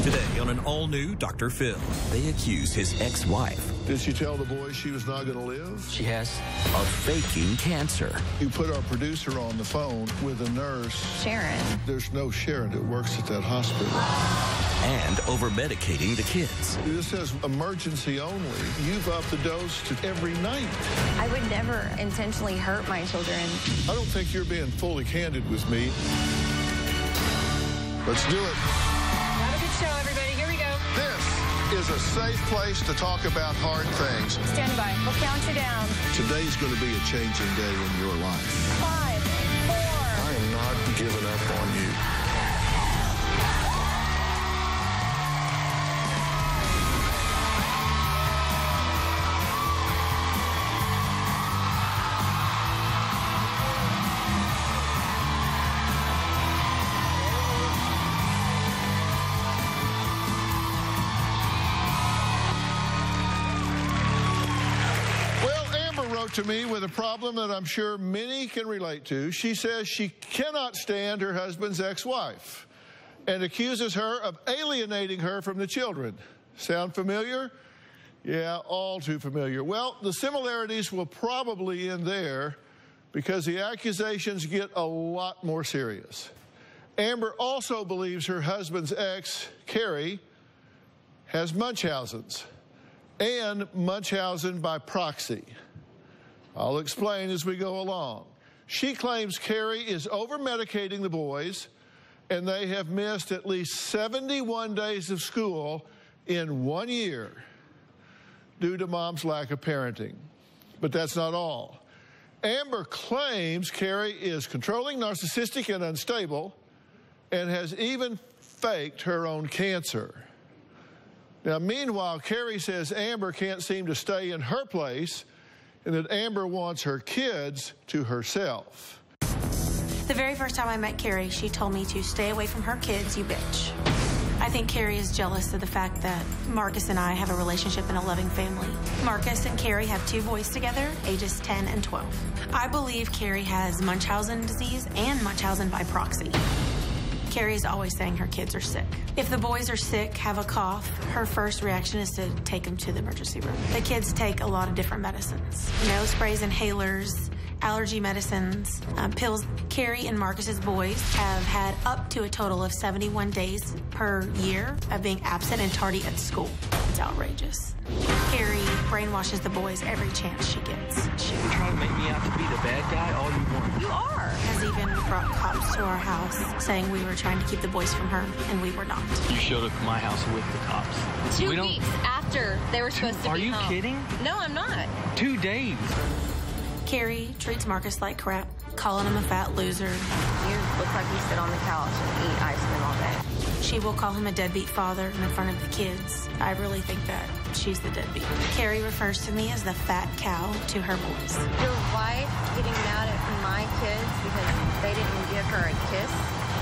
Today on an all-new Dr. Phil, they accuse his ex-wife. Did she tell the boys she was not going to live? She has. Of faking cancer. You put our producer on the phone with a nurse. Sharon. There's no Sharon that works at that hospital. And over-medicating the kids. This says emergency only. You've upped the dose to every night. I would never intentionally hurt my children. I don't think you're being fully candid with me. Let's do it. Have a good show, everybody. Here we go. This is a safe place to talk about hard things. Stand by. We'll count you down. Today's going to be a changing day in your life. 5, 4. I am not giving up on you. To me with a problem that I'm sure many can relate to. She says she cannot stand her husband's ex-wife and accuses her of alienating her from the children. Sound familiar? Yeah, all too familiar. Well, the similarities will probably end there because the accusations get a lot more serious. Amber also believes her husband's ex, Carrie, has Munchausen's and Munchausen by proxy. I'll explain as we go along. She claims Carrie is over-medicating the boys, and they have missed at least 71 days of school in 1 year due to mom's lack of parenting. But that's not all. Amber claims Carrie is controlling, narcissistic, and unstable, and has even faked her own cancer. Now, meanwhile, Carrie says Amber can't seem to stay in her place and that Amber wants her kids to herself. The very first time I met Carrie, she told me to stay away from her kids, you bitch. I think Carrie is jealous of the fact that Marcus and I have a relationship and a loving family. Marcus and Carrie have 2 boys together, ages 10 and 12. I believe Carrie has Munchausen disease and Munchausen by proxy. Carrie is always saying her kids are sick. If the boys are sick, have a cough, her first reaction is to take them to the emergency room. The kids take a lot of different medicines. Nose sprays, inhalers, allergy medicines, pills. Carrie and Marcus's boys have had up to a total of 71 days per year of being absent and tardy at school. It's outrageous. Carrie brainwashes the boys every chance she gets. She can try to make me out to be the bad guy all you want. You are. Has even brought cops to our house saying we were trying to keep the boys from her, and we were not. You showed up at my house with the cops. 2 weeks after they were supposed to be Are you home. kidding? No, I'm not. 2 days. Carrie treats Marcus like crap, calling him a fat loser. You look like you sit on the couch and eat ice cream all day. She will call him a deadbeat father in front of the kids. I really think that she's the deadbeat. Carrie refers to me as the fat cow to her boys. Your wife getting mad at my kids because they didn't give her a kiss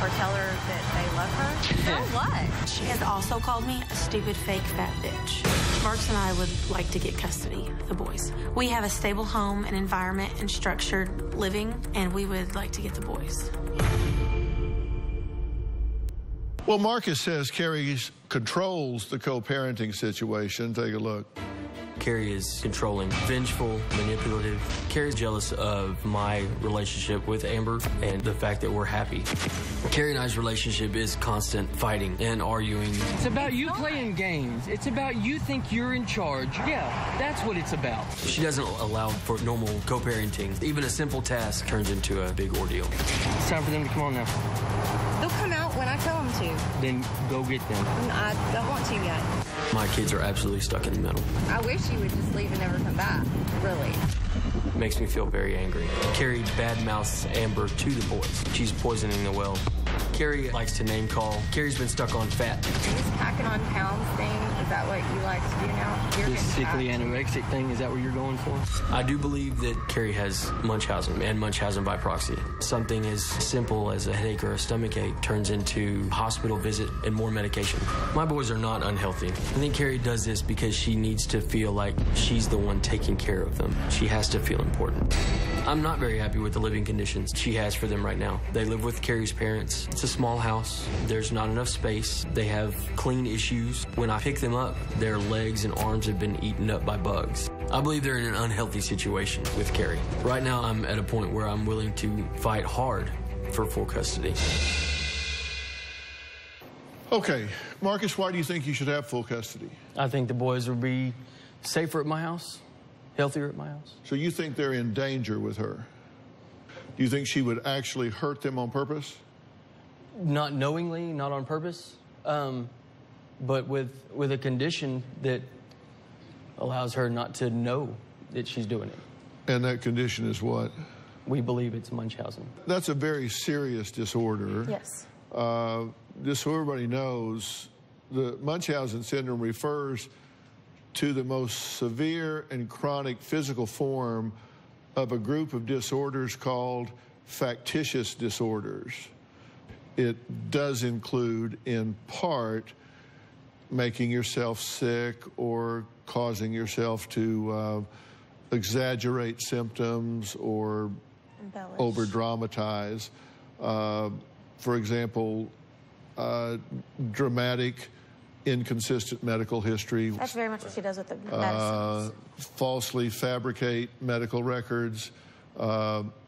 or tell her that they love her? So what? She has also called me a stupid, fake, fat bitch. Marcus and I would like to get custody of the boys. We have a stable home and environment and structured living, and we would like to get the boys. Well, Marcus says Carrie controls the co-parenting situation. Take a look. Carrie is controlling, vengeful, manipulative. Carrie's jealous of my relationship with Amber and the fact that we're happy. Carrie and I's relationship is constant fighting and arguing. It's about you playing games. It's about you think you're in charge. Yeah, that's what it's about. She doesn't allow for normal co-parenting. Even a simple task turns into a big ordeal. It's time for them to come on now. They'll come out when I tell them to. Then go get them. I don't want to yet. My kids are absolutely stuck in the middle. I wish you would just leave and never come back, really. Makes me feel very angry. Carrie badmouths Amber to the boys. She's poisoning the well. Carrie likes to name call. Carrie's been stuck on fat. This packing on pounds thing, is that what you like to do now? You're This sickly fat. anorexic thing, is that what you're going for? I do believe that Carrie has Munchausen and Munchausen by proxy. Something as simple as a headache or a stomach ache turns into a hospital visit and more medication. My boys are not unhealthy. I think Carrie does this because she needs to feel like she's the one taking care of them. She has to feel important. I'm not very happy with the living conditions she has for them right now. They live with Carrie's parents. It's a small house. There's not enough space. They have clean issues. When I pick them up, their legs and arms have been eaten up by bugs. I believe they're in an unhealthy situation with Carrie. Right now, I'm at a point where I'm willing to fight hard for full custody. Okay, Marcus, why do you think you should have full custody? I think the boys would be safer at my house, healthier at my house. So you think they're in danger with her? Do you think she would actually hurt them on purpose? Not knowingly, not on purpose, but with a condition that allows her not to know that she's doing it. And that condition is what? We believe it's Munchausen. That's a very serious disorder. Yes. Just so everybody knows, the Munchausen syndrome refers to the most severe and chronic physical form of a group of disorders called factitious disorders. It does include, in part, making yourself sick or causing yourself to exaggerate symptoms or over-dramatize. For example, dramatic, inconsistent medical history. That's very much what she does with the medicines. Falsely fabricate medical records,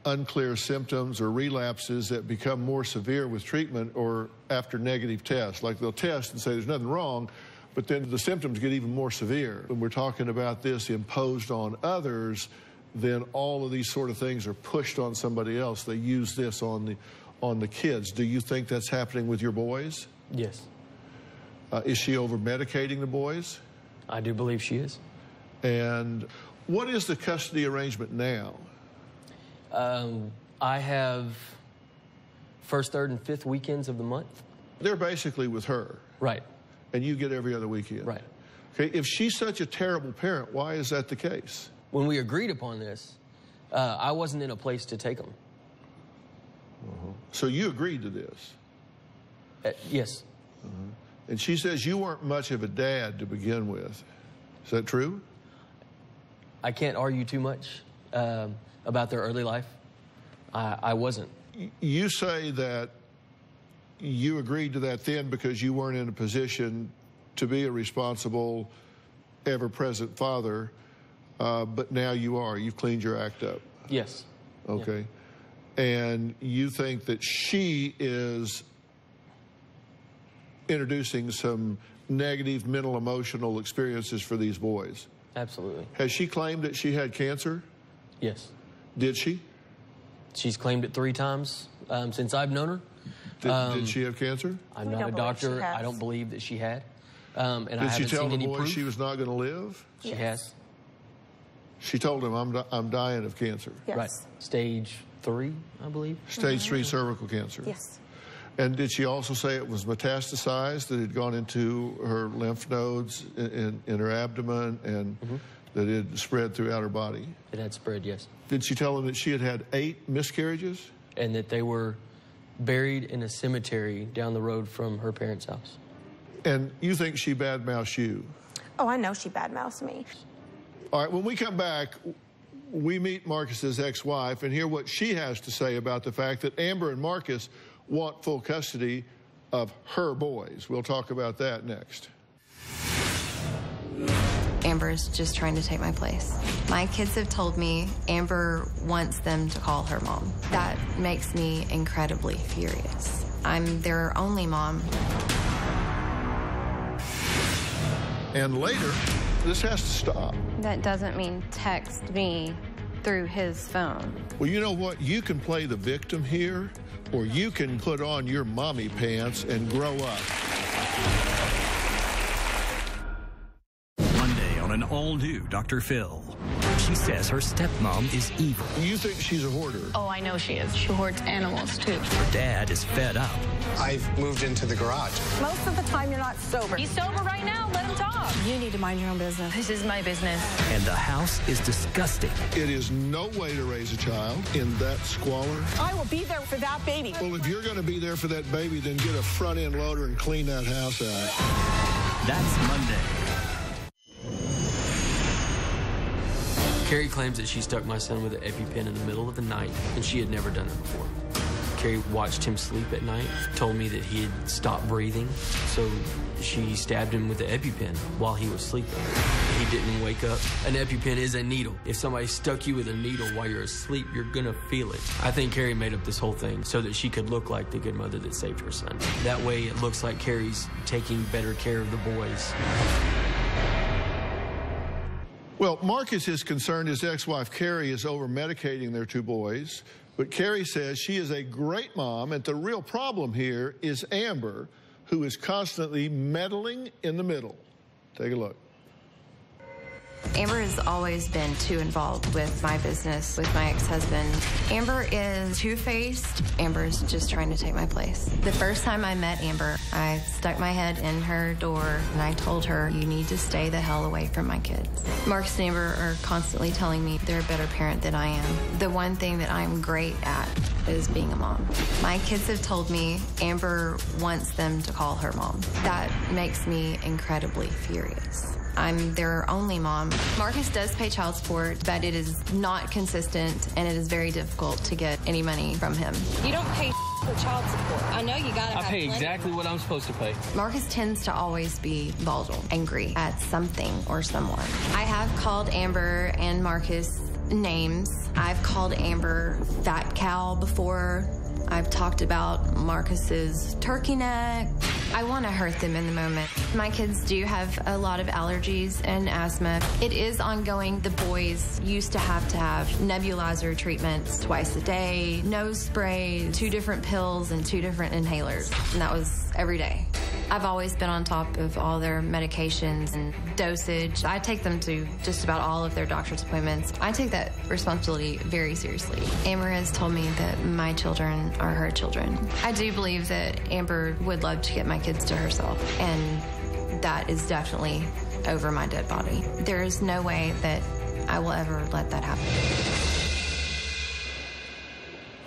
unclear symptoms or relapses that become more severe with treatment or after negative tests. Like they'll test and say there's nothing wrong, but then the symptoms get even more severe. When we're talking about this imposed on others, then all of these sort of things are pushed on somebody else. They use this on the kids. Do you think that's happening with your boys? Yes. Is she over-medicating the boys? I do believe she is. And what is the custody arrangement now? I have first, third, and fifth weekends of the month. They're basically with her. Right. And you get every other weekend. Right. Okay, if she's such a terrible parent, why is that the case? When we agreed upon this, I wasn't in a place to take them. So you agreed to this? Yes. And she says you weren't much of a dad to begin with. Is that true? I can't argue too much about their early life. I wasn't. You say that you agreed to that then because you weren't in a position to be a responsible, ever-present father, but now you are. You've cleaned your act up. Yes. Okay. Yeah. And you think that she is introducing some negative mental, emotional experiences for these boys. Absolutely. Has she claimed that she had cancer? Yes. Did she? She's claimed it 3 times since I've known her. Did she have cancer? I'm not a doctor. I don't believe that she had. And did I haven't she tell seen the any boys proof. she was not going to live? She has. She told him, I'm dying of cancer. Yes. Right. Stage 3, I believe. Stage 3 cervical cancer. Yes. And did she also say it was metastasized, that it had gone into her lymph nodes in her abdomen and that it had spread throughout her body? It had spread, yes. Did she tell him that she had had 8 miscarriages? And that they were buried in a cemetery down the road from her parents' house. And you think she badmouthed you? Oh, I know she badmouths me. All right, when we come back, we meet Marcus's ex-wife and hear what she has to say about the fact that Amber and Marcus want full custody of her boys. We'll talk about that next. Amber's just trying to take my place. My kids have told me Amber wants them to call her mom. That makes me incredibly furious. I'm their only mom. And later, this has to stop. That doesn't mean text me through his phone. Well, you know what? You can play the victim here, or you can put on your mommy pants and grow up. Monday on an all-new Dr. Phil. She says her stepmom is evil. You think she's a hoarder? Oh, I know she is. She hoards animals, too. Her dad is fed up. I've moved into the garage. Most of the time, you're not sober. He's sober right now. Let him talk. You need to mind your own business. This is my business. And the house is disgusting. It is no way to raise a child in that squalor. I will be there for that baby. Well, if you're going to be there for that baby, then get a front-end loader and clean that house out. That's Monday. Carrie claims that she stuck my son with an EpiPen in the middle of the night, and she had never done it before. Carrie watched him sleep at night, told me that he had stopped breathing, so she stabbed him with the EpiPen while he was sleeping. He didn't wake up. An EpiPen is a needle. If somebody stuck you with a needle while you're asleep, you're gonna feel it. I think Carrie made up this whole thing so that she could look like the good mother that saved her son. That way it looks like Carrie's taking better care of the boys. Well, Marcus is concerned his ex-wife Carrie is over-medicating their two boys, but Carrie says she is a great mom, and the real problem here is Amber, who is constantly meddling in the middle. Take a look. Amber has always been too involved with my business, with my ex-husband. Amber is two-faced. Amber is just trying to take my place. The first time I met Amber, I stuck my head in her door and I told her, you need to stay the hell away from my kids. Marcus and Amber are constantly telling me they're a better parent than I am. The one thing that I'm great at is being a mom. My kids have told me Amber wants them to call her mom. That makes me incredibly furious. I'm their only mom. Marcus does pay child support, but it is not consistent and it is very difficult to get any money from him. You don't pay for child support. I know you gotta have I pay plenty. exactly what I'm supposed to pay. Marcus tends to always be volatile, angry at something or someone. I have called Amber and Marcus names. I've called Amber fat cow before. I've talked about Marcus's turkey neck. I want to hurt them in the moment. My kids do have a lot of allergies and asthma. It is ongoing. The boys used to have nebulizer treatments twice a day, nose spray, 2 different pills and 2 different inhalers. And that was every day. I've always been on top of all their medications and dosage. I take them to just about all of their doctor's appointments. I take that responsibility very seriously. Amber has told me that my children are her children. I do believe that Amber would love to get my kids to herself, and that is definitely over my dead body. There is no way that I will ever let that happen.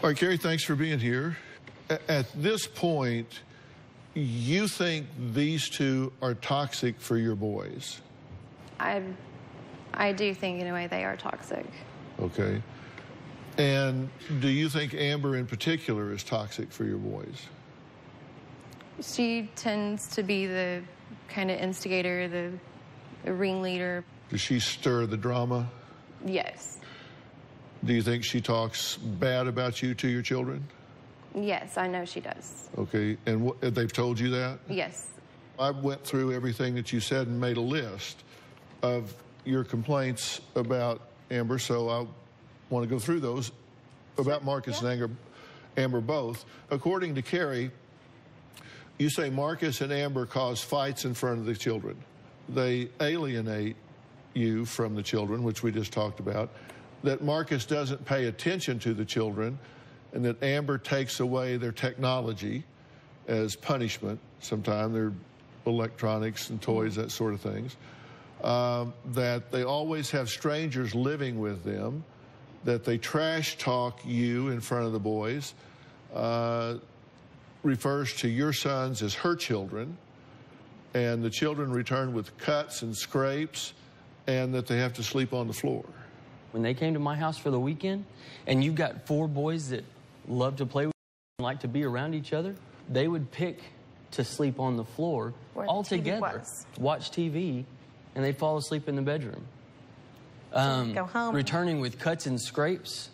All right, Carrie, thanks for being here. At this point, you think these two are toxic for your boys? I do think, in a way, they are toxic. Okay. And do you think Amber in particular is toxic for your boys? She tends to be the kind of instigator, the ringleader. Does she stir the drama? Yes. Do you think she talks bad about you to your children? Yes, I know she does. Okay, and they've told you that? Yes. I went through everything that you said and made a list of your complaints about Amber, so I want to go through those about Marcus and Amber both. According to Carrie, you say Marcus and Amber cause fights in front of the children. They alienate you from the children, which we just talked about, that Marcus doesn't pay attention to the children, and that Amber takes away their technology as punishment. Sometimes they're electronics and toys, that sort of things. That they always have strangers living with them, that they trash talk you in front of the boys, refers to your sons as her children, and the children return with cuts and scrapes, and that they have to sleep on the floor. When they came to my house for the weekend, and you've got 4 boys that love to play with and like to be around each other, they would pick to sleep on the floor all together, watch TV, and they'd fall asleep in the bedroom. Go home. Returning with cuts and scrapes.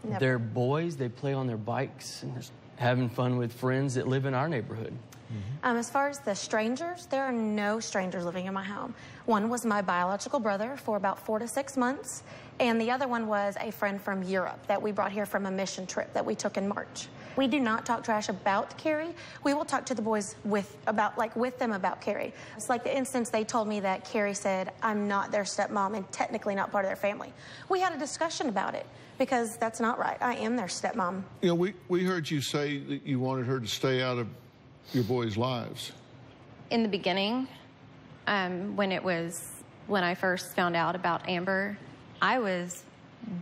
Never. They're boys, they play on their bikes and just having fun with friends that live in our neighborhood. As far as the strangers, there are no strangers living in my home. One was my biological brother for about 4 to 6 months, and the other one was a friend from Europe that we brought here from a mission trip that we took in March. We do not talk trash about Carrie. We will talk to the boys with them about Carrie. It's like the instance they told me that Carrie said, I'm not their stepmom and technically not part of their family. We had a discussion about it because that's not right. I am their stepmom. You know, we heard you say that you wanted her to stay out of your boys' lives. In the beginning, when I first found out about Amber, I was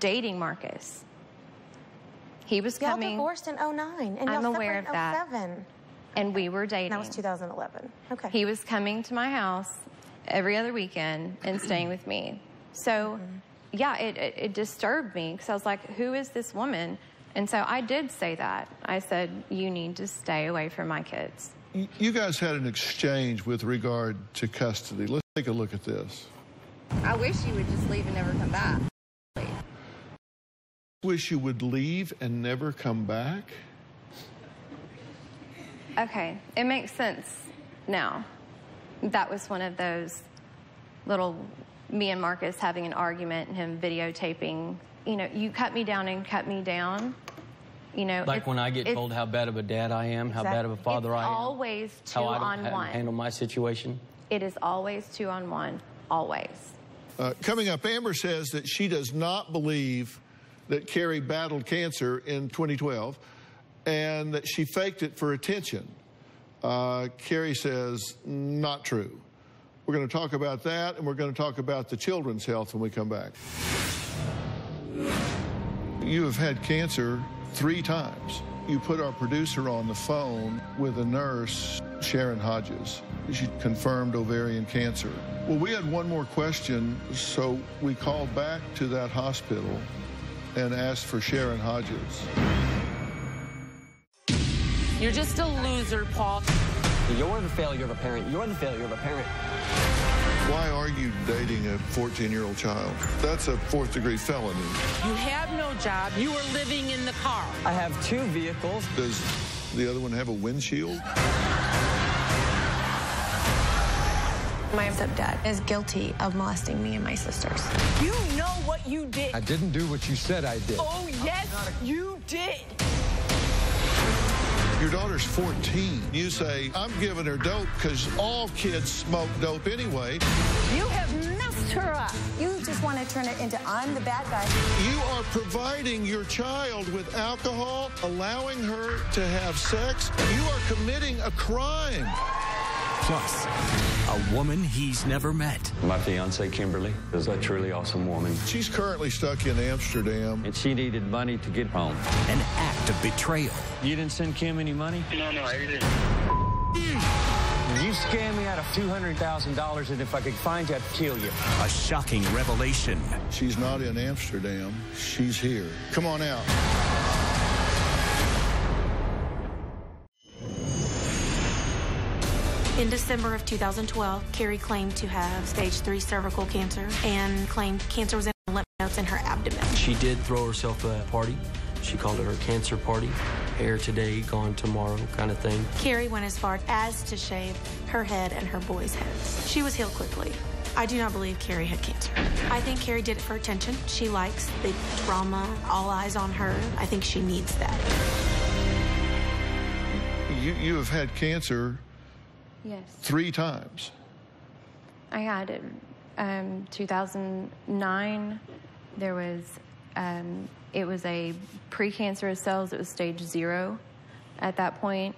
dating Marcus. He was coming. Y'all divorced in 09, and I'm y'all aware of separated in that. 07. And we were dating. That was 2011. Okay. He was coming to my house every other weekend and staying with me. So yeah, it disturbed me because I was like, who is this woman? And so I did say that. I said, you need to stay away from my kids. You guys had an exchange with regard to custody. Let's take a look at this. I wish you would just leave and never come back. Wish you would leave and never come back? Okay, it makes sense now. That was one of those little, me and Marcus having an argument and him videotaping, you know, you cut me down and cut me down. You know, like when I get told how bad of a dad I am, how bad of a father I am. It's always two on one. Handle my situation. It is always 2 on 1, always. Coming up, Amber says that she does not believe that Carrie battled cancer in 2012 and that she faked it for attention. Carrie says, not true. We're going to talk about that, and we're going to talk about the children's health when we come back. You have had cancer 3 times. You put our producer on the phone with a nurse, Sharon Hodges. She confirmed ovarian cancer. Well, we had one more question, so we called back to that hospital and asked for Sharon Hodges. You're just a loser, Paul. You're the failure of a parent. You're the failure of a parent. Why are you dating a 14-year-old child? That's a 4th-degree felony. You have no job. You are living in the car. I have 2 vehicles. Does the other one have a windshield? My stepdad is guilty of molesting me and my sisters. You know what you did. I didn't do what you said I did. Oh, yes, you did. Your daughter's 14. You say, I'm giving her dope because all kids smoke dope anyway. You have messed her up. You just want to turn it into I'm the bad guy. You are providing your child with alcohol, allowing her to have sex. You are committing a crime. Plus, a woman he's never met. My fiancée, Kimberly, is a truly awesome woman. She's currently stuck in Amsterdam. And she needed money to get home. An act of betrayal. You didn't send Kim any money? No, I didn't. You scammed me out of $200,000, and if I could find you, I'd kill you. A shocking revelation. She's not in Amsterdam. She's here. Come on out. In December of 2012, Carrie claimed to have stage 3 cervical cancer and claimed cancer was in her lymph nodes in her abdomen. She did throw herself a party. She called it her cancer party. Hair today, gone tomorrow kind of thing. Carrie went as far as to shave her head and her boys' heads. She was healed quickly. I do not believe Carrie had cancer. I think Carrie did it for attention. She likes the drama, all eyes on her. I think she needs that. You have had cancer. Yes. 3 times. I had it 2009. There was, it was a precancerous cells. It was stage 0 at that point.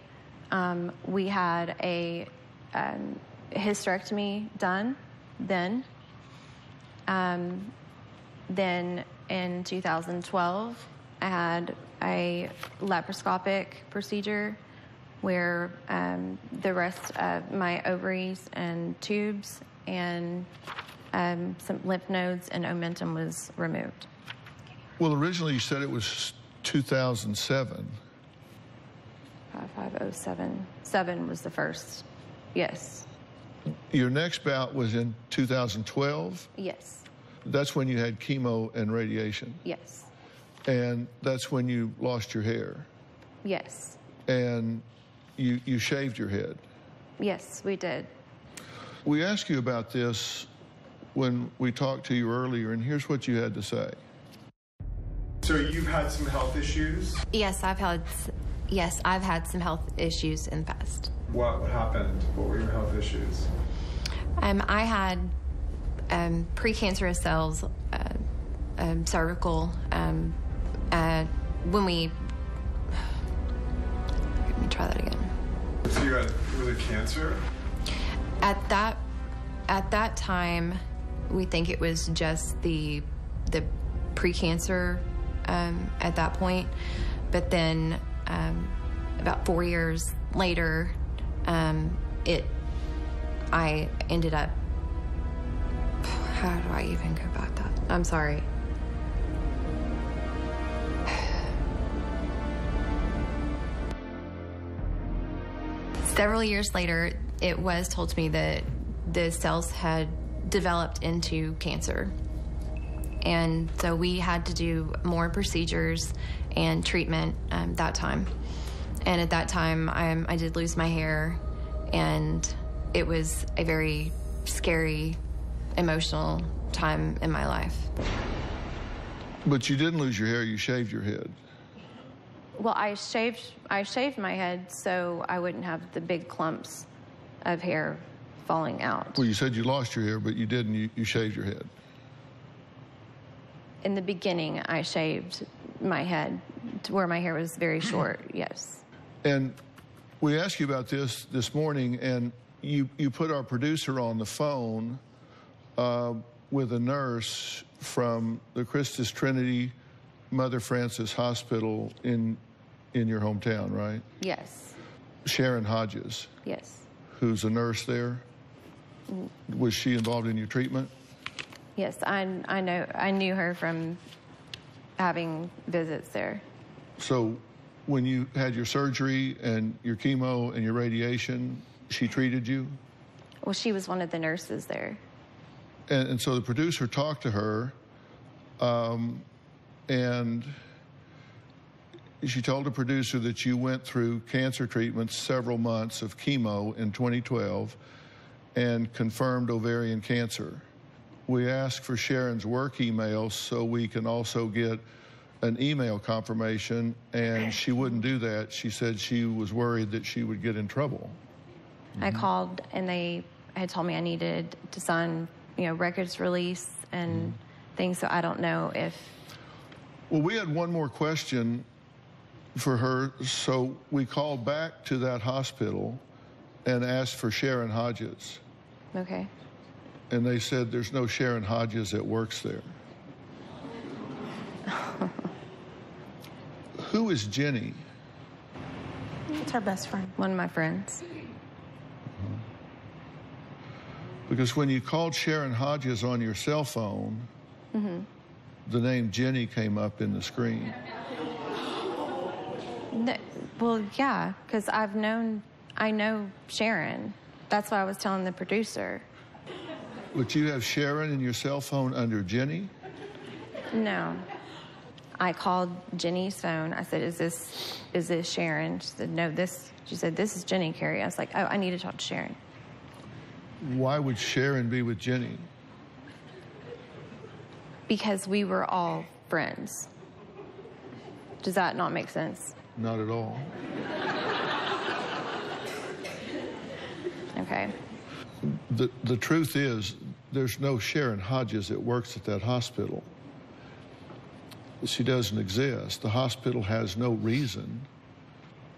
We had a hysterectomy done then. Then in 2012, I had a laparoscopic procedure where the rest of my ovaries and tubes and some lymph nodes and omentum was removed. Well, originally you said it was 2007. 5507. 7 was the first. Yes. Your next bout was in 2012? Yes. That's when you had chemo and radiation? Yes. And that's when you lost your hair? Yes. And you shaved your head? Yes, we did. We asked you about this when we talked to you earlier, and here's what you had to say. So you've had some health issues? Yes, I've had some health issues in the past. What happened? What were your health issues? I had precancerous cells, cervical. Let me try that again. So you had, was it cancer? At that time, we think it was just the precancer at that point. But then about 4 years later, I ended up, how do I even go about that? I'm sorry. Several years later, it was told to me that the cells had developed into cancer. And so we had to do more procedures and treatment that time. And at that time, I did lose my hair, and it was a very scary, emotional time in my life. But you didn't lose your hair, you shaved your head. Well, I shaved my head so I wouldn't have the big clumps of hair falling out. Well, you said you lost your hair, but you didn't. You shaved your head. In the beginning, I shaved my head to where my hair was very short, yes. And we asked you about this morning, and you put our producer on the phone with a nurse from the Christus Trinity Mother Frances Hospital in your hometown, right? Yes. Sharon Hodges. Yes. Who's a nurse there? Was she involved in your treatment? Yes, I knew her from having visits there. So when you had your surgery and your chemo and your radiation, she treated you? Well, she was one of the nurses there. And so the producer talked to her, and she told the producer that you went through cancer treatments, several months of chemo in 2012, and confirmed ovarian cancer. We asked for Sharon's work email so we can also get an email confirmation, and she wouldn't do that. She said she was worried that she would get in trouble. I called, and they had told me I needed to sign, records release and things, so I don't know if... Well, we had one more question for her, so we called back to that hospital and asked for Sharon Hodges. Okay. And they said there's no Sharon Hodges that works there. Who is Jenny? It's her best friend. One of my friends. Because when you called Sharon Hodges on your cell phone, the name Jenny came up in the screen. No, well, yeah, because I know Sharon. That's what I was telling the producer. But you have Sharon in your cell phone under Jenny? No. I called Jenny's phone. I said, is this Sharon? She said, no, she said, this is Jenny, Carrie. I was like, oh, I need to talk to Sharon. Why would Sharon be with Jenny? Because we were all friends. Does that not make sense? Not at all. Okay. The truth is, there's no Sharon Hodges that works at that hospital. She doesn't exist. The hospital has no reason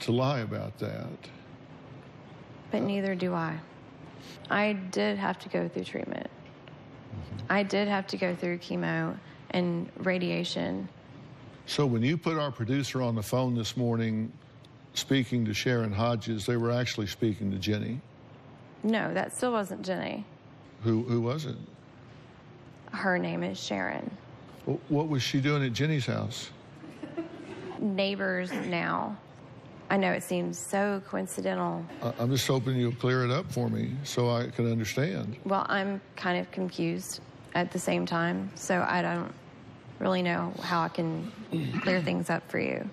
to lie about that. But neither do I. I did have to go through treatment. I did have to go through chemo and radiation. So when you put our producer on the phone this morning speaking to Sharon Hodges, they were actually speaking to Jenny? No, that still wasn't Jenny. Who was it? Her name is Sharon. What was she doing at Jenny's house? Neighbors now. I know it seems so coincidental. I'm just hoping you'll clear it up for me so I can understand. Well, I'm kind of confused at the same time, so I don't really know how I can clear things up for you.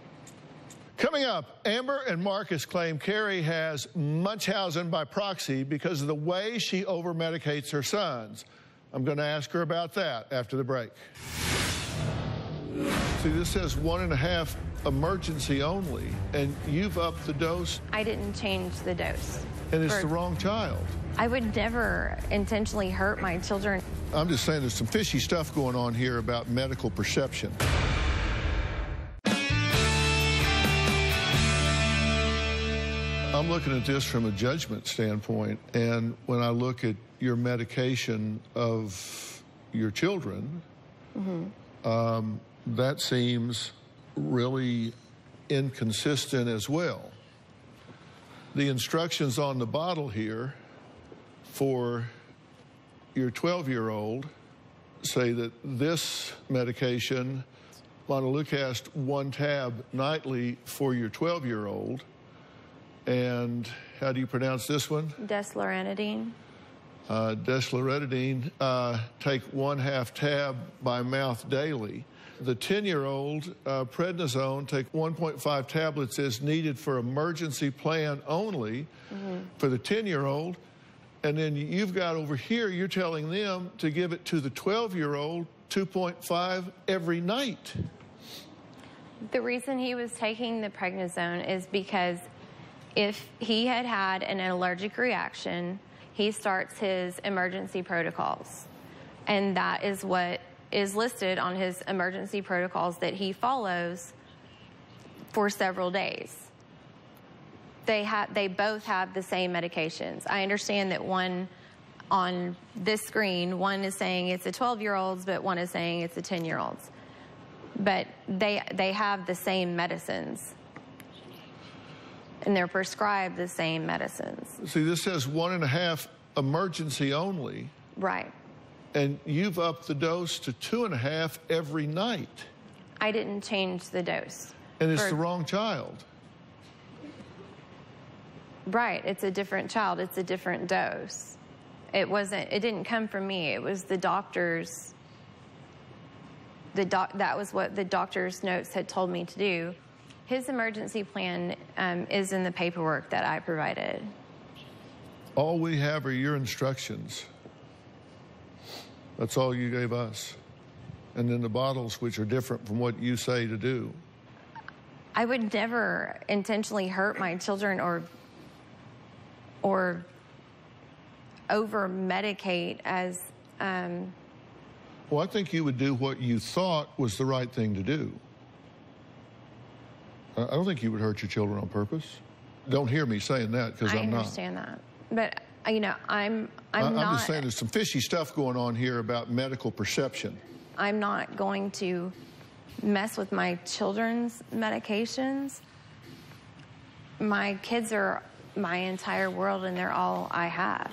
Coming up, Amber and Marcus claim Carrie has Munchausen by proxy because of the way she over-medicates her sons. I'm going to ask her about that after the break. See, this says 1.5 emergency only, and you've upped the dose. I didn't change the dose. And it's the wrong child. I would never intentionally hurt my children. I'm just saying there's some fishy stuff going on here about medical perception. I'm looking at this from a judgment standpoint, and when I look at your medication of your children, that seems really inconsistent as well. The instructions on the bottle here for your 12-year-old say that this medication, montelukast 1 tab nightly for your 12-year-old, and how do you pronounce this one? Desloratadine. Desloratadine, take 1/2 tab by mouth daily. The 10-year-old, prednisone, take 1.5 tablets as needed for emergency plan only for the 10-year-old. And then you've got over here, you're telling them to give it to the 12-year-old 2.5 every night. The reason he was taking the prednisone is because if he had had an allergic reaction, he starts his emergency protocols. And that is what is listed on his emergency protocols that he follows for several days. They both have the same medications. I understand that one on this screen, one is saying it's a 12-year-old's, but one is saying it's a 10-year-old's. But they have the same medicines. And they're prescribed the same medicines. See, this says 1.5 emergency only. Right. And you've upped the dose to 2.5 every night. I didn't change the dose. And it's the wrong child. Right, it's a different child. It's a different dose. It didn't come from me. It was the doctor's. That was what the doctor's notes had told me to do. His emergency plan is in the paperwork that I provided. All we have are your instructions. That's all you gave us. And then the bottles, which are different from what you say to do. I would never intentionally hurt my children or over-medicate as... Well, I think you would do what you thought was the right thing to do. I don't think you would hurt your children on purpose. Don't hear me saying that, because I'm not. I understand that. But, you know, I'm not... I'm just saying there's some fishy stuff going on here about medical perception. I'm not going to mess with my children's medications. My kids are my entire world, and they're all I have.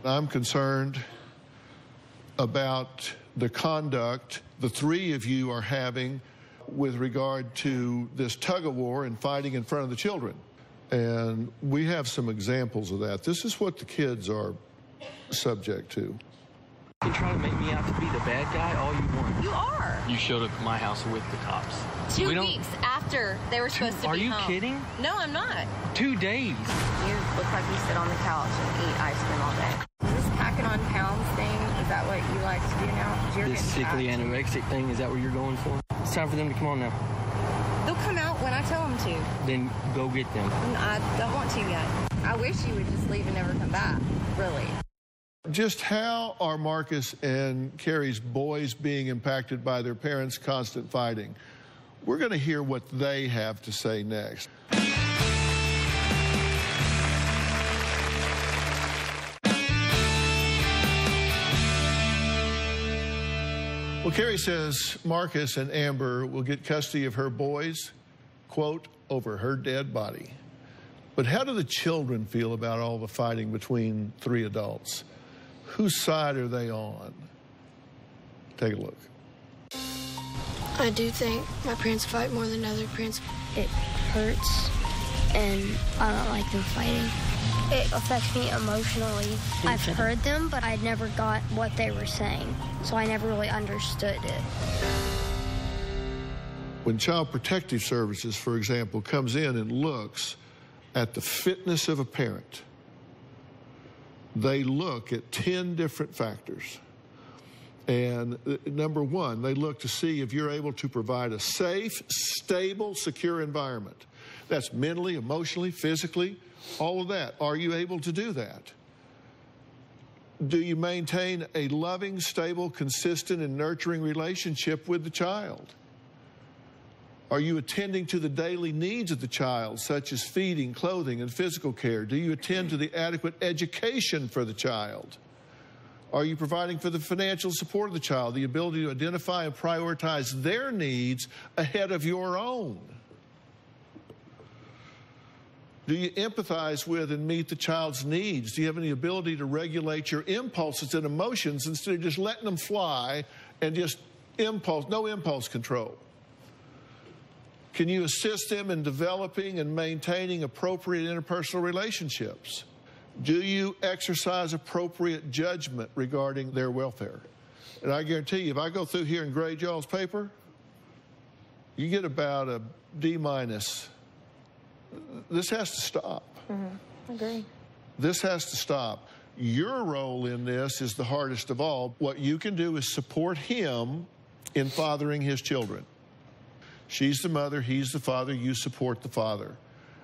I'm concerned about the conduct the three of you are having with regard to this tug-of-war and fighting in front of the children. And we have some examples of that. This is what the kids are subject to. You try to make me out to be the bad guy all you want. You are. You showed up at my house with the cops. 2 weeks after they were supposed to be home. Are you kidding? No, I'm not. 2 days. You look like you sit on the couch and eat ice cream all day. Is this packing on pounds thing, is that what you like to do now? This sickly anorexic thing, is that what you're going for? It's time for them to come on now. They'll come out when I tell them to. Then go get them. I don't want to yet. I wish you would just leave and never come back, really. Just how are Marcus and Carrie's boys being impacted by their parents' constant fighting? We're going to hear what they have to say next. Well, Carrie says Marcus and Amber will get custody of her boys, quote, over her dead body. But how do the children feel about all the fighting between 3 adults? Whose side are they on? Take a look. I do think my parents fight more than other parents. It hurts, and I don't like them fighting. It affects me emotionally. I've heard them, but I never got what they were saying, so I never really understood it. When Child Protective Services, for example, comes in and looks at the fitness of a parent, they look at 10 different factors. And number one, they look to see if you're able to provide a safe, stable, secure environment. That's mentally, emotionally, physically, all of that. Are you able to do that? Do you maintain a loving, stable, consistent, and nurturing relationship with the child? Are you attending to the daily needs of the child, such as feeding, clothing, and physical care? Do you attend to the adequate education for the child? Are you providing for the financial support of the child, the ability to identify and prioritize their needs ahead of your own? Do you empathize with and meet the child's needs? Do you have any ability to regulate your impulses and emotions instead of just letting them fly and just no impulse control? Can you assist them in developing and maintaining appropriate interpersonal relationships? Do you exercise appropriate judgment regarding their welfare? And I guarantee you, if I go through here and grade y'all's paper, you get about a D-. This has to stop. Mm-hmm. Agree. This has to stop. Your role in this is the hardest of all. What you can do is support him in fathering his children. She's the mother, he's the father, you support the father.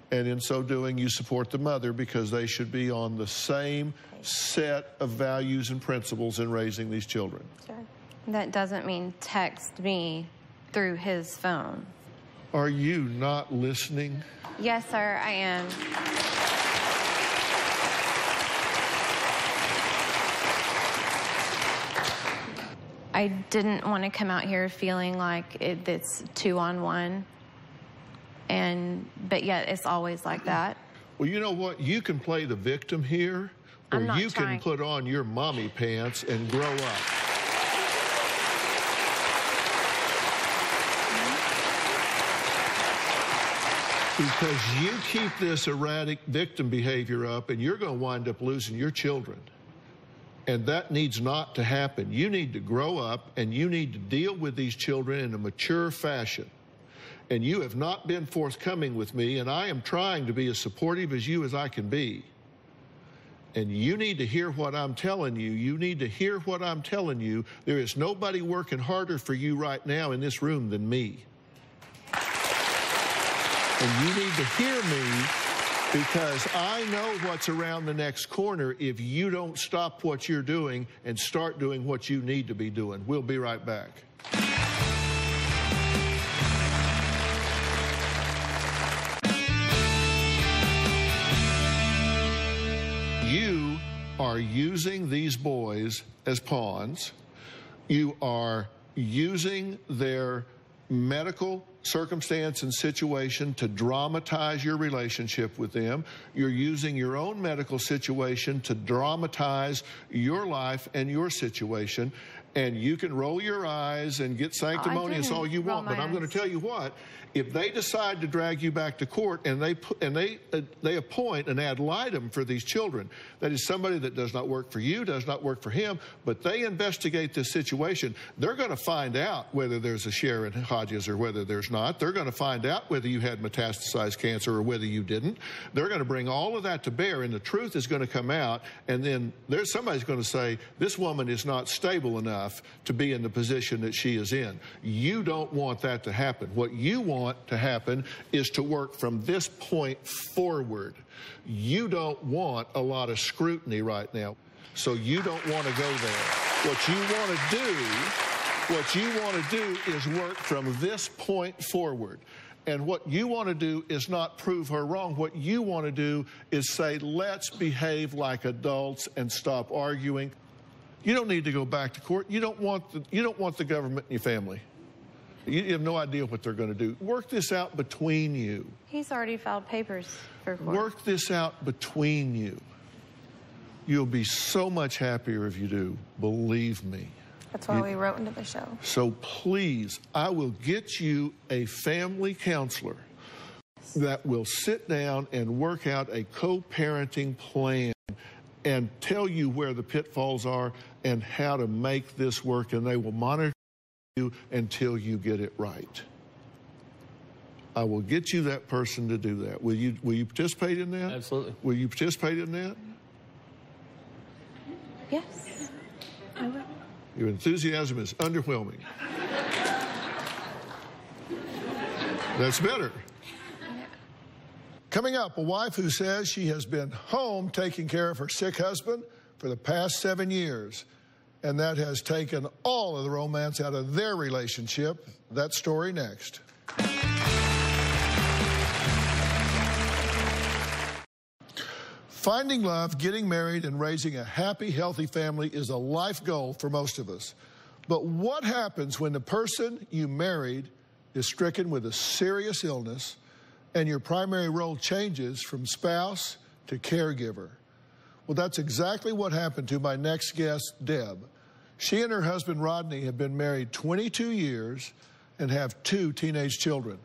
And in so doing, you support the mother because they should be on the same set of values and principles in raising these children. Sure. That doesn't mean text me through his phone. Are you not listening? Yes, sir, I am. I didn't want to come out here feeling like it's 2-on-1, but yet it's always like that. Well, you know what? You can play the victim here, or you can put on your mommy pants and grow up. Because you keep this erratic victim behavior up, and you're going to wind up losing your children. And that needs not to happen. You need to grow up, and you need to deal with these children in a mature fashion. And you have not been forthcoming with me, and I am trying to be as supportive as you as I can be. And you need to hear what I'm telling you. You need to hear what I'm telling you. There is nobody working harder for you right now in this room than me. And you need to hear me, because I know what's around the next corner if you don't stop what you're doing and start doing what you need to be doing. We'll be right back. You are using these boys as pawns. You are using their medical circumstance and situation to dramatize your relationship with them. You're using your own medical situation to dramatize your life and your situation. And you can roll your eyes and get sanctimonious all you want, but I'm going to tell you what, if they decide to drag you back to court and they appoint an ad litem for these children, that is somebody that does not work for you, does not work for him, but they investigate this situation, they're going to find out whether there's a Sharon Hodges or whether there's not. They're going to find out whether you had metastasized cancer or whether you didn't. They're going to bring all of that to bear, and the truth is going to come out, and then somebody's going to say, this woman is not stable enough to be in the position that she is in. You don't want that to happen. What you want to happen is to work from this point forward. You don't want a lot of scrutiny right now, so you don't want to go there. What you want to do is work from this point forward. And what you want to do is not prove her wrong. What you want to do is say, let's behave like adults and stop arguing. You don't need to go back to court. You don't want the government in your family. You have no idea what they're going to do. Work this out between you. He's already filed papers for court. Work this out between you. You'll be so much happier if you do, believe me. That's why we wrote into the show. So please, I will get you a family counselor that will sit down and work out a co-parenting plan and tell you where the pitfalls are and how to make this work, and they will monitor you until you get it right. I will get you that person to do that. Will you participate in that? Absolutely. Will you participate in that? Yes, I will. Your enthusiasm is underwhelming. That's better. Coming up, a wife who says she has been home taking care of her sick husband for the past 7 years, and that has taken all of the romance out of their relationship. That story next. Finding love, getting married, and raising a happy, healthy family is a life goal for most of us. But what happens when the person you married is stricken with a serious illness and your primary role changes from spouse to caregiver? Well, that's exactly what happened to my next guest, Deb. She and her husband, Rodney, have been married 22 years and have 2 teenage children.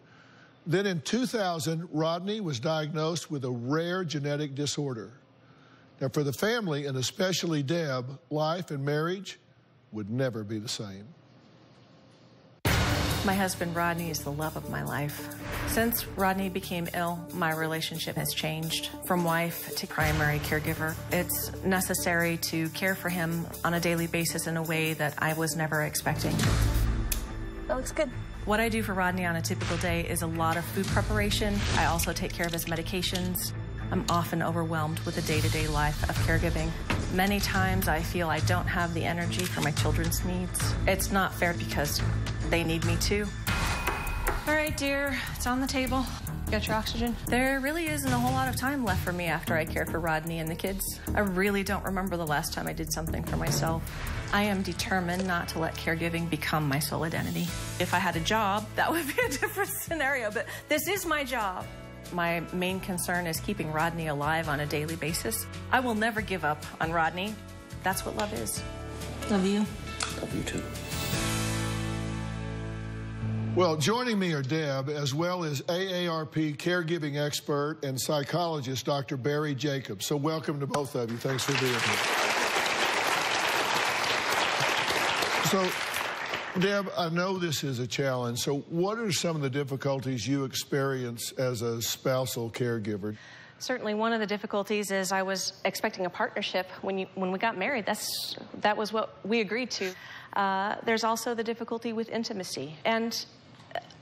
Then in 2000, Rodney was diagnosed with a rare genetic disorder. Now, for the family, and especially Deb, life and marriage would never be the same. My husband, Rodney, is the love of my life. Since Rodney became ill, my relationship has changed from wife to primary caregiver. It's necessary to care for him on a daily basis in a way that I was never expecting. That looks good. What I do for Rodney on a typical day is a lot of food preparation. I also take care of his medications. I'm often overwhelmed with the day-to-day life of caregiving. Many times I feel I don't have the energy for my children's needs. It's not fair because they need me too. All right, dear, it's on the table. Got your oxygen? There really isn't a whole lot of time left for me after I care for Rodney and the kids. I really don't remember the last time I did something for myself. I am determined not to let caregiving become my sole identity. If I had a job, that would be a different scenario, but this is my job. My main concern is keeping Rodney alive on a daily basis. I will never give up on Rodney. That's what love is. Love you. Love you too. Well, joining me are Deb, as well as AARP caregiving expert and psychologist, Dr. Barry Jacobs. So welcome to both of you. Thanks for being here. So, Deb, I know this is a challenge. So what are some of the difficulties you experience as a spousal caregiver? Certainly, one of the difficulties is I was expecting a partnership when we got married. That was what we agreed to. There's also the difficulty with intimacy. And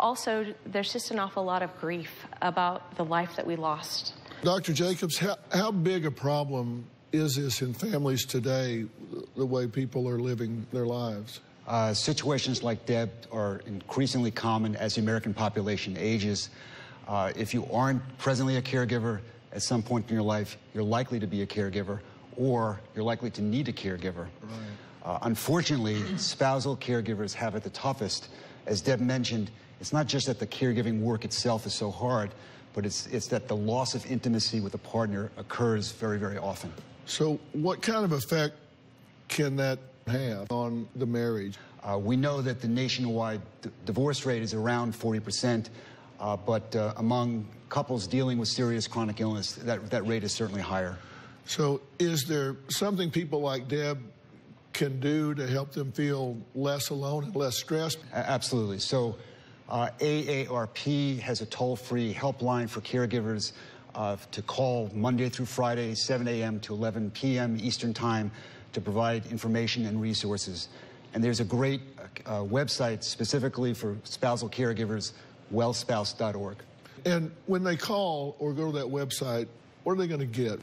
also, there's just an awful lot of grief about the life that we lost. Dr. Jacobs, how big a problem is this in families today, the way people are living their lives? Situations like Deb are increasingly common as the American population ages. If you aren't presently a caregiver, at some point in your life, you're likely to be a caregiver, or you're likely to need a caregiver. Right. Unfortunately, spousal caregivers have it the toughest. As Deb mentioned, it's not just that the caregiving work itself is so hard, but it's that the loss of intimacy with a partner occurs very, very often. So what kind of effect can that have on the marriage? We know that the nationwide divorce rate is around 40%, but among couples dealing with serious chronic illness, that rate is certainly higher. So is there something people like Deb can do to help them feel less alone and less stressed? Absolutely. So AARP has a toll-free helpline for caregivers to call Monday through Friday, 7 a.m. to 11 p.m. Eastern Time, to provide information and resources. And there's a great website specifically for spousal caregivers, wellspouse.org. And when they call or go to that website, what are they going to get?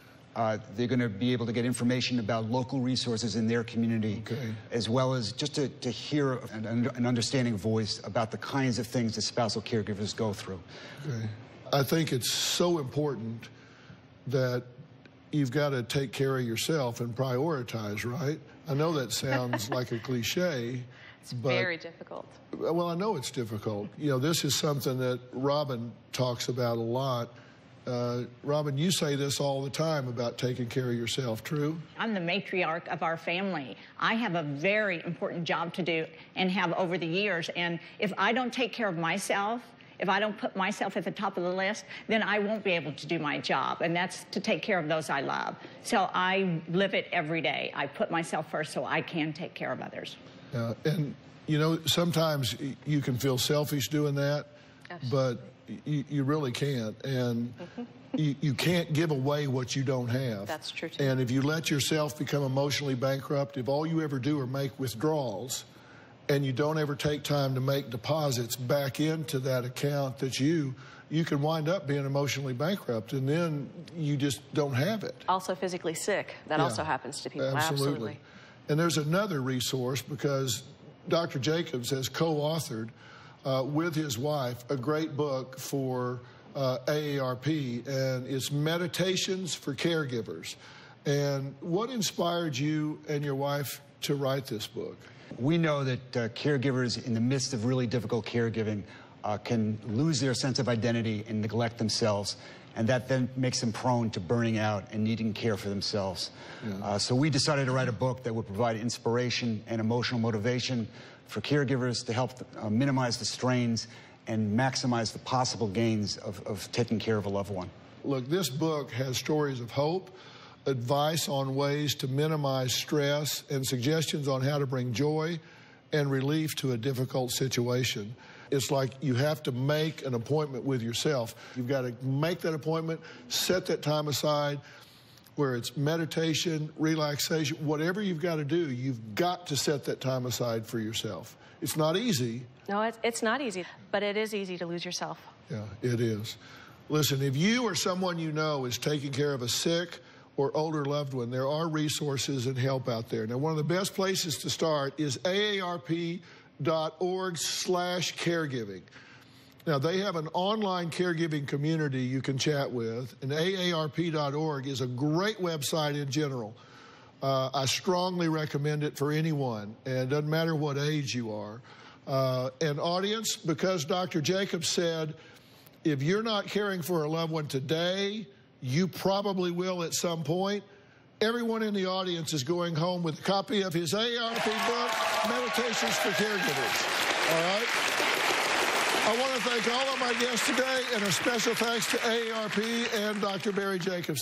They're going to be able to get information about local resources in their community, as well as just to hear an understanding voice about the kinds of things that spousal caregivers go through. Okay. I think it's so important that you've got to take care of yourself and prioritize, right? I know that sounds like a cliche. It's very difficult. Well, I know it's difficult. You know, this is something that Robin talks about a lot. Robin, you say this all the time about taking care of yourself, true? I'm the matriarch of our family. I have a very important job to do and have over the years. And if I don't take care of myself, if I don't put myself at the top of the list, then I won't be able to do my job, and that's to take care of those I love. So I live it every day. I put myself first so I can take care of others. And, you know, sometimes you can feel selfish doing that, but you really can't. And you can't give away what you don't have. That's true, too. And if you let yourself become emotionally bankrupt, if all you ever do are make withdrawals, and you don't ever take time to make deposits back into that account, that you can wind up being emotionally bankrupt, and then you just don't have it. Also physically sick. That also happens to people. Absolutely. And there's another resource, because Dr. Jacobs has co-authored with his wife a great book for AARP, and it's Meditations for Caregivers. And what inspired you and your wife to write this book? We know that caregivers in the midst of really difficult caregiving can lose their sense of identity and neglect themselves, and that then makes them prone to burning out and needing care for themselves. So we decided to write a book that would provide inspiration and emotional motivation for caregivers to help minimize the strains and maximize the possible gains of taking care of a loved one. Look, this book has stories of hope, advice on ways to minimize stress, and suggestions on how to bring joy and relief to a difficult situation. It's like you have to make an appointment with yourself. You've got to make that appointment, set that time aside, where it's meditation, relaxation, whatever you've got to do, you've got to set that time aside for yourself. It's not easy. No, it's not easy, but it is easy to lose yourself. Yeah, it is. Listen, if you or someone you know is taking care of a sick or older loved one, there are resources and help out there. Now, one of the best places to start is aarp.org/caregiving. Now, they have an online caregiving community you can chat with, and aarp.org is a great website in general. I strongly recommend it for anyone, and it doesn't matter what age you are. And audience, because Dr. Jacobs said, if you're not caring for a loved one today, you probably will at some point. Everyone in the audience is going home with a copy of his AARP book, Meditations for Caregivers. All right? I want to thank all of my guests today, and a special thanks to AARP and Dr. Barry Jacobs.